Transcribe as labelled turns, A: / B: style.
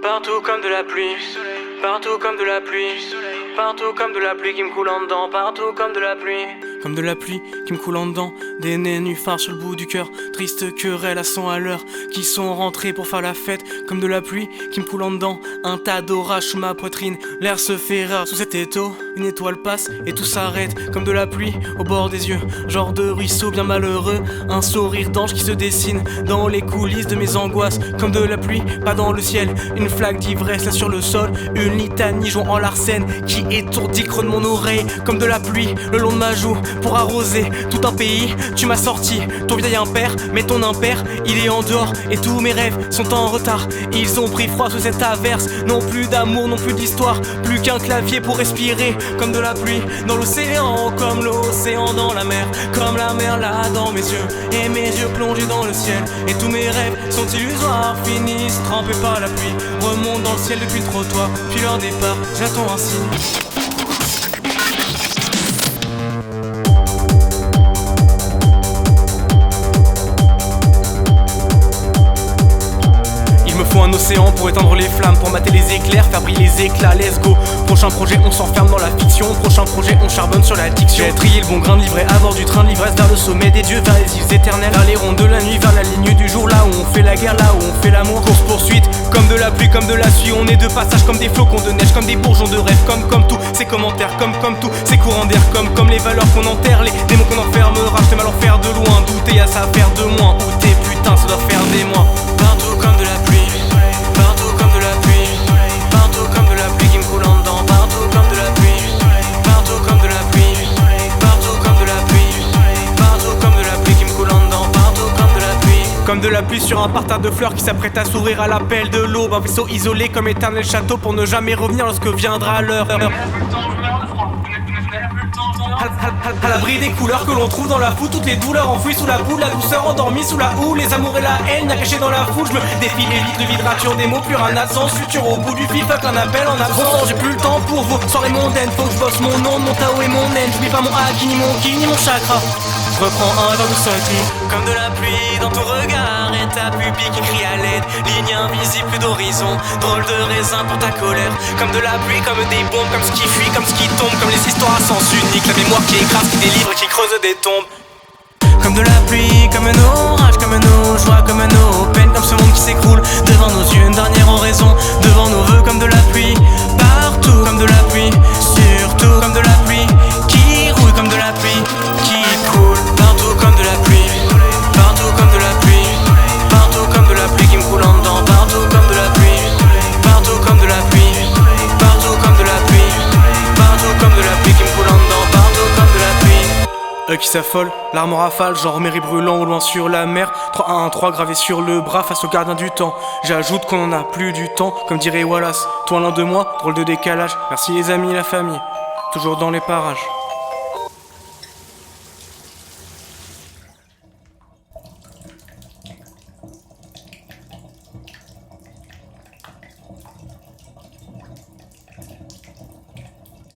A: Partout comme de la pluie, partout comme de la pluie, partout comme de la pluie qui me coule en dedans, partout comme de la pluie. Comme de la pluie qui me coule en dedans, des nénuphars sur le bout du cœur, triste querelle à 100 à l'heure, qui sont rentrés pour faire la fête. Comme de la pluie qui me coule en dedans, un tas d'orage sous ma poitrine, l'air se fait rare sous cet étau, une étoile passe et tout s'arrête. Comme de la pluie au bord des yeux, genre de ruisseau bien malheureux, un sourire d'ange qui se dessine dans les coulisses de mes angoisses. Comme de la pluie, pas dans le ciel, une flaque d'ivresse là sur le sol, une litanie jouant en l'arsène qui étourdit creux de mon oreille. Comme de la pluie le long de ma joue pour arroser tout un pays. Tu m'as sorti ton vieil impère, mais ton impère il est en dehors et tous mes rêves sont en retard. Ils ont pris froid sous cette averse, non plus d'amour, non plus d'histoire, plus qu'un clavier pour respirer. Comme de la pluie dans l'océan, comme l'océan dans la mer, comme la mer là dans mes yeux et mes yeux plongés dans le ciel. Et tous mes rêves sont illusoires, finissent trempés par la pluie, remontent dans le ciel depuis le trottoir, puis leur départ, j'attends un signe. Faut un océan pour éteindre les flammes, pour mater les éclairs, faire briller les éclats, let's go. Prochain projet, on s'enferme dans la fiction. Prochain projet, on charbonne sur l'addiction. J'ai trié le bon grain de livret à bord du train de l'ivresse, vers le sommet des dieux, vers les îles éternelles, vers les ronds de la nuit, vers la ligne du jour, là où on fait la guerre, là où on fait l'amour. Course poursuite, comme de la pluie, comme de la suie, on est de passage comme des flocons de neige, comme des bourgeons de rêve, comme tout, ces commentaires, comme tout, ces courants d'air, comme les valeurs qu'on enterre, les démons qu'on enfermera. J't'ai mal en faire de loin, douter à ça faire de moins, où t'es putain, ça doit faire des mois. Partout comme de la pluie, partout comme de la pluie, partout comme de la pluie qui me coule en dedans, partout comme de la pluie, partout comme de la pluie, partout comme de la pluie, partout comme de la pluie qui me coule en dedans, partout comme de la pluie. Comme de la pluie sur un parterre de fleurs qui s'apprête à s'ouvrir à l'appel de l'aube, un vaisseau isolé comme éternel château pour ne jamais revenir lorsque viendra l'heure. À l'abri des couleurs que l'on trouve dans la foule, toutes les douleurs enfouies sous la boue, la douceur endormie sous la houle, les amours et la haine, cachés dans la foule. Je me défile évite de vibrature des mots, plus rien n'a de sens. Futur au bout du fil, fuck un appel en absence. J'ai plus le temps pour vos soirées mondaines, faut que je bosse mon nom, mon Tao et mon naine. J'oublie pas mon haki, ni mon ki, ni mon chakra. Je reprends un dans le sortie. Comme de la pluie dans ton regard et ta pupille qui crie à l'aide, ligne invisible, plus d'horizon, drôle de raisin pour ta colère. Comme de la pluie, comme des bombes, comme ce qui fuit, comme ce qui tombe, comme les histoires à sens unique, la mémoire qui écrase, qui délivre, qui creuse des tombes. Comme de la pluie, comme un orage, comme nos joies, comme nos peines, comme ce monde qui s'écroule devant nos yeux, une dernière oraison, devant nos voeux. Comme de la pluie, partout, comme de la pluie, surtout comme de la pluie, qui roule comme de la pluie, qui coule, partout comme de la pluie, partout comme de la pluie, partout comme de la pluie qui me coule en dedans, partout comme de la pluie, partout comme de la pluie, partout comme de la pluie, partout comme de la pluie qui me coule en dedans, partout comme de la pluie. Eux qui s'affolent, l'arme en rafale, genre mairie brûlant au loin sur la mer. 3-1-1-3 gravé sur le bras face au gardien du temps. J'ajoute qu'on en a plus du temps, comme dirait Wallace. Toi l'un de moi, drôle de décalage. Merci les amis, la famille, toujours dans les parages.